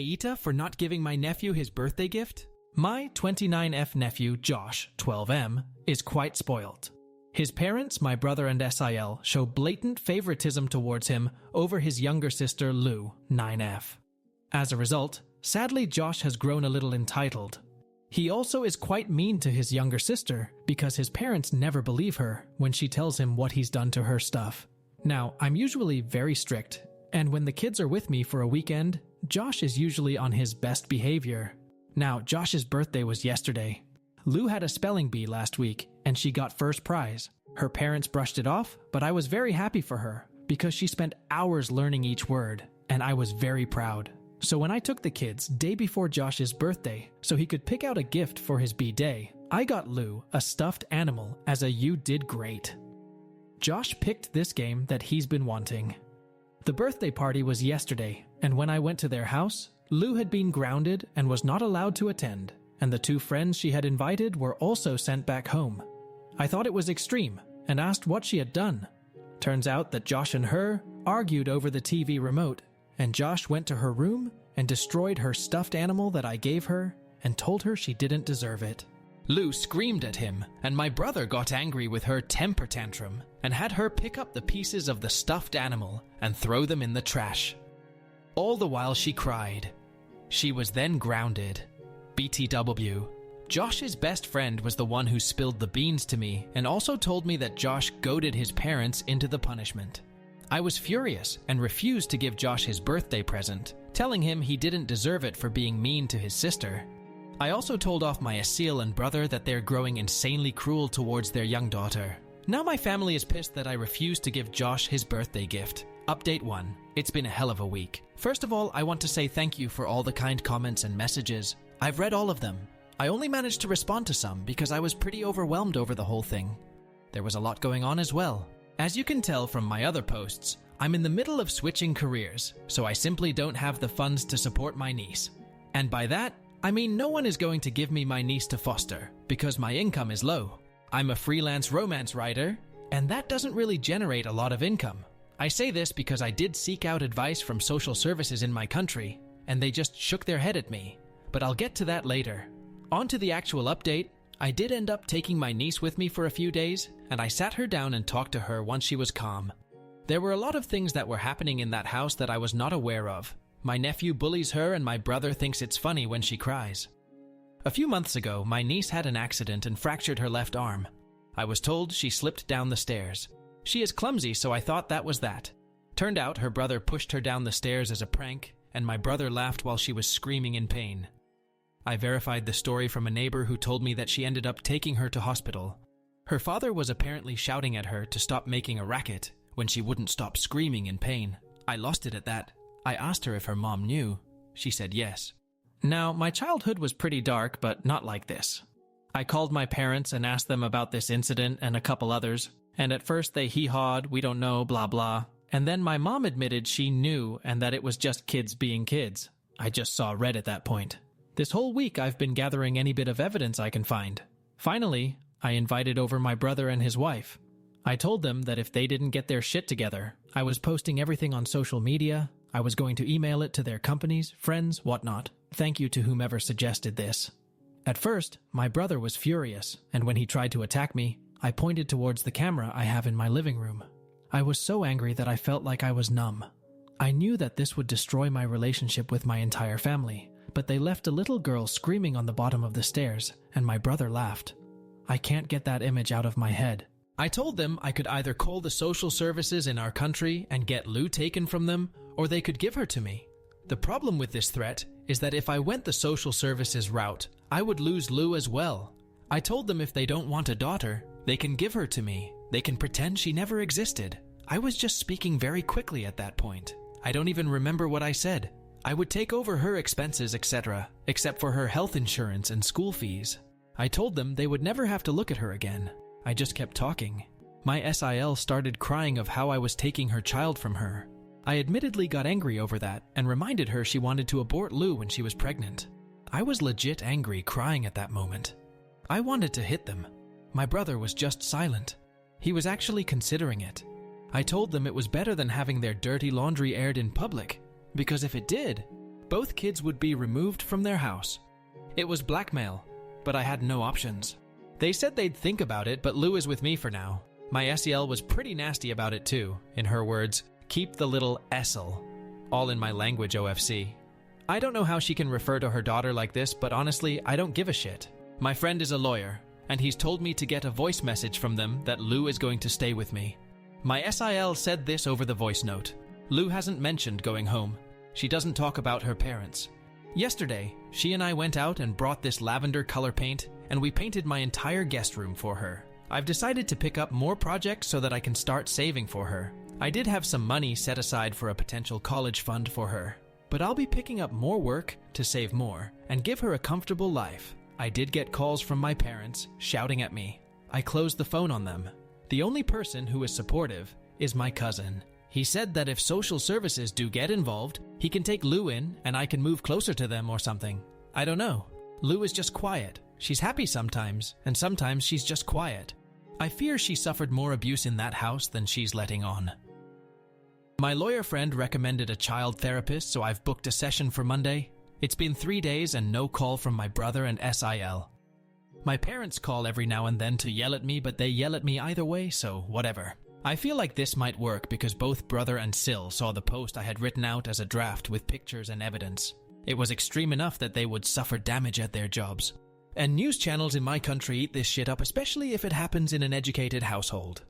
AITA for not giving my nephew his birthday gift? My 29F nephew, Josh, 12M, is quite spoiled. His parents, my brother and SIL, show blatant favoritism towards him over his younger sister, Lou, 9F. As a result, sadly, Josh has grown a little entitled. He also is quite mean to his younger sister because his parents never believe her when she tells him what he's done to her stuff. Now, I'm usually very strict, and when the kids are with me for a weekend, Josh is usually on his best behavior. Now, Josh's birthday was yesterday. Lou had a spelling bee last week, and she got first prize. Her parents brushed it off, but I was very happy for her because she spent hours learning each word, and I was very proud. So when I took the kids day before Josh's birthday so he could pick out a gift for his B-day, I got Lou a stuffed animal as a "you did great." Josh picked this game that he's been wanting. The birthday party was yesterday, and when I went to their house, Lou had been grounded and was not allowed to attend, and the two friends she had invited were also sent back home. I thought it was extreme and asked what she had done. Turns out that Josh and her argued over the TV remote, and Josh went to her room and destroyed her stuffed animal that I gave her and told her she didn't deserve it. Lou screamed at him, and my brother got angry with her temper tantrum and had her pick up the pieces of the stuffed animal and throw them in the trash. All the while she cried. She was then grounded. BTW. Josh's best friend was the one who spilled the beans to me and also told me that Josh goaded his parents into the punishment. I was furious and refused to give Josh his birthday present, telling him he didn't deserve it for being mean to his sister. I also told off my Asil and brother that they're growing insanely cruel towards their young daughter. Now my family is pissed that I refused to give Josh his birthday gift. Update 1. It's been a hell of a week. First of all, I want to say thank you for all the kind comments and messages. I've read all of them. I only managed to respond to some because I was pretty overwhelmed over the whole thing. There was a lot going on as well. As you can tell from my other posts, I'm in the middle of switching careers, so I simply don't have the funds to support my niece. And by that, I mean no one is going to give me my niece to foster, because my income is low. I'm a freelance romance writer, and that doesn't really generate a lot of income. I say this because I did seek out advice from social services in my country, and they just shook their head at me. But I'll get to that later. On to the actual update. I did end up taking my niece with me for a few days, and I sat her down and talked to her once she was calm. There were a lot of things that were happening in that house that I was not aware of. My nephew bullies her and my brother thinks it's funny when she cries. A few months ago, my niece had an accident and fractured her left arm. I was told she slipped down the stairs. She is clumsy, so I thought that was that. Turned out her brother pushed her down the stairs as a prank, and my brother laughed while she was screaming in pain. I verified the story from a neighbor who told me that she ended up taking her to hospital. Her father was apparently shouting at her to stop making a racket when she wouldn't stop screaming in pain. I lost it at that. I asked her if her mom knew. She said yes. Now, my childhood was pretty dark, but not like this. I called my parents and asked them about this incident and a couple others, and at first they hee-hawed, "We don't know, blah blah." And then my mom admitted she knew and that it was just kids being kids. I just saw red at that point. This whole week I've been gathering any bit of evidence I can find. Finally, I invited over my brother and his wife. I told them that if they didn't get their shit together, I was posting everything on social media, I was going to email it to their companies, friends, whatnot. Thank you to whomever suggested this. At first, my brother was furious, and when he tried to attack me, I pointed towards the camera I have in my living room. I was so angry that I felt like I was numb. I knew that this would destroy my relationship with my entire family, but they left a little girl screaming on the bottom of the stairs, and my brother laughed. I can't get that image out of my head. I told them I could either call the social services in our country and get Lou taken from them, or they could give her to me. The problem with this threat is that if I went the social services route, I would lose Lou as well. I told them if they don't want a daughter, they can give her to me. They can pretend she never existed. I was just speaking very quickly at that point. I don't even remember what I said. I would take over her expenses, etc., except for her health insurance and school fees. I told them they would never have to look at her again. I just kept talking. My SIL started crying of how I was taking her child from her. I admittedly got angry over that and reminded her she wanted to abort Lou when she was pregnant. I was legit angry, crying at that moment. I wanted to hit them. My brother was just silent. He was actually considering it. I told them it was better than having their dirty laundry aired in public, because if it did, Both kids would be removed from their house. It was blackmail, but I had no options. They said they'd think about it, but Lou is with me for now. My SEL was pretty nasty about it too. In her words, keep the little SL. All in my language, OFC. I don't know how she can refer to her daughter like this, but honestly, I don't give a shit. My friend is a lawyer, and he's told me to get a voice message from them that Lou is going to stay with me. My SIL said this over the voice note. Lou hasn't mentioned going home. She doesn't talk about her parents. Yesterday, she and I went out and brought this lavender color paint, and we painted my entire guest room for her. I've decided to pick up more projects so that I can start saving for her. I did have some money set aside for a potential college fund for her, but I'll be picking up more work to save more and give her a comfortable life. I did get calls from my parents shouting at me. I closed the phone on them. The only person who is supportive is my cousin. He said that if social services do get involved, he can take Lou in and I can move closer to them or something. I don't know. Lou is just quiet. She's happy sometimes, and sometimes she's just quiet. I fear she suffered more abuse in that house than she's letting on. My lawyer friend recommended a child therapist, so I've booked a session for Monday. It's been 3 days and no call from my brother and SIL. My parents call every now and then to yell at me, but they yell at me either way, so whatever. I feel like this might work because both brother and Sil saw the post I had written out as a draft with pictures and evidence. It was extreme enough that they would suffer damage at their jobs. And news channels in my country eat this shit up, especially if it happens in an educated household.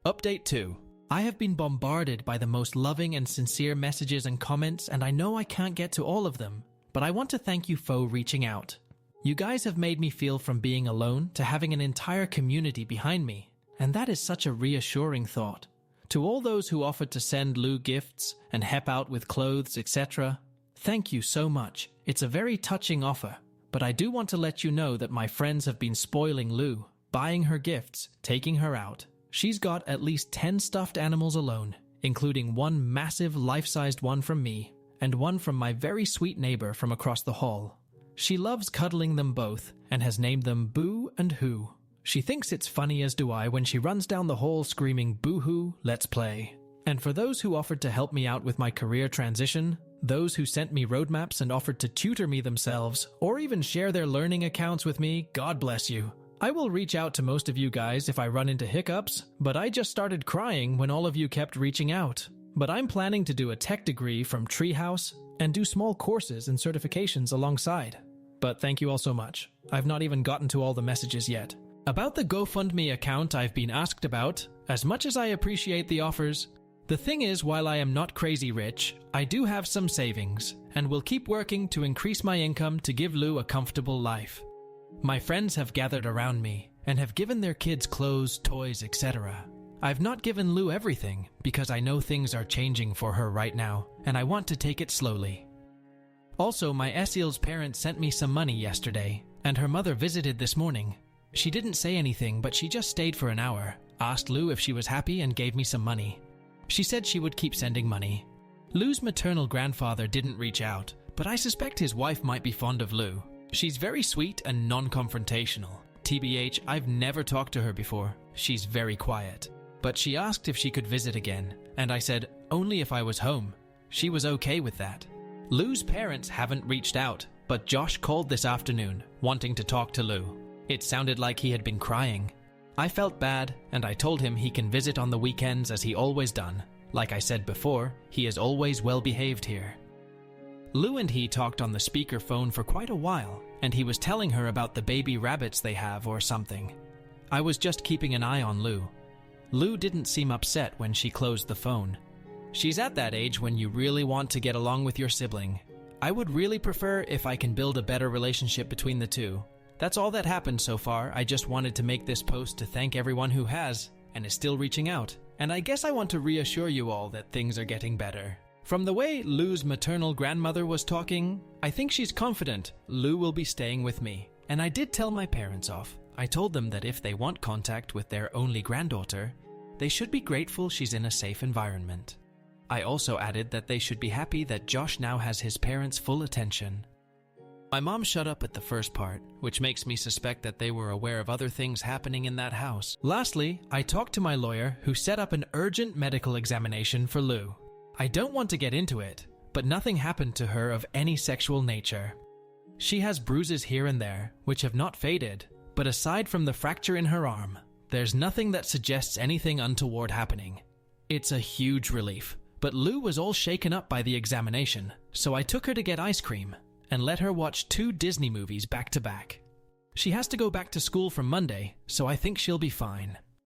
Update 2. I have been bombarded by the most loving and sincere messages and comments, and I know I can't get to all of them, but I want to thank you for reaching out. You guys have made me feel from being alone to having an entire community behind me, and that is such a reassuring thought. To all those who offered to send Lou gifts and help out with clothes, etc., thank you so much. It's a very touching offer, but I do want to let you know that my friends have been spoiling Lou, buying her gifts, taking her out. She's got at least 10 stuffed animals alone, including one massive life-sized one from me, and one from my very sweet neighbor from across the hall. She loves cuddling them both, and has named them Boo and Who. She thinks it's funny, as do I, when she runs down the hall screaming, "Boo-hoo, let's play." And for those who offered to help me out with my career transition, those who sent me roadmaps and offered to tutor me themselves, or even share their learning accounts with me, God bless you. I will reach out to most of you guys if I run into hiccups, but I just started crying when all of you kept reaching out. But I'm planning to do a tech degree from Treehouse and do small courses and certifications alongside. But thank you all so much. I've not even gotten to all the messages yet. About the GoFundMe account I've been asked about, as much as I appreciate the offers, the thing is, while I am not crazy rich, I do have some savings, and will keep working to increase my income to give Lou a comfortable life. My friends have gathered around me, and have given their kids clothes, toys, etc. I've not given Lou everything, because I know things are changing for her right now, and I want to take it slowly. Also, my Esil's parents sent me some money yesterday, and her mother visited this morning. She didn't say anything, but she just stayed for an hour, asked Lou if she was happy, and gave me some money. She said she would keep sending money. Lou's maternal grandfather didn't reach out, but I suspect his wife might be fond of Lou. She's very sweet and non-confrontational. TBH, I've never talked to her before. She's very quiet. But she asked if she could visit again, and I said only if I was home. She was okay with that. Lou's parents haven't reached out, but Josh called this afternoon, wanting to talk to Lou. It sounded like he had been crying. I felt bad, and I told him he can visit on the weekends as he always done. Like I said before, he is always well behaved here. Lou and he talked on the speakerphone for quite a while, and he was telling her about the baby rabbits they have or something. I was just keeping an eye on Lou. Lou didn't seem upset when she closed the phone. She's at that age when you really want to get along with your sibling. I would really prefer if I can build a better relationship between the two. That's all that happened so far. I just wanted to make this post to thank everyone who has, and is still reaching out. And I guess I want to reassure you all that things are getting better. From the way Lou's maternal grandmother was talking, I think she's confident Lou will be staying with me. And I did tell my parents off. I told them that if they want contact with their only granddaughter, they should be grateful she's in a safe environment. I also added that they should be happy that Josh now has his parents' full attention. My mom shut up at the first part, which makes me suspect that they were aware of other things happening in that house. Lastly, I talked to my lawyer, who set up an urgent medical examination for Lou. I don't want to get into it, but nothing happened to her of any sexual nature. She has bruises here and there, which have not faded, but aside from the fracture in her arm, there's nothing that suggests anything untoward happening. It's a huge relief, but Lou was all shaken up by the examination, so I took her to get ice cream and let her watch 2 Disney movies back to back. She has to go back to school from Monday, so I think she'll be fine.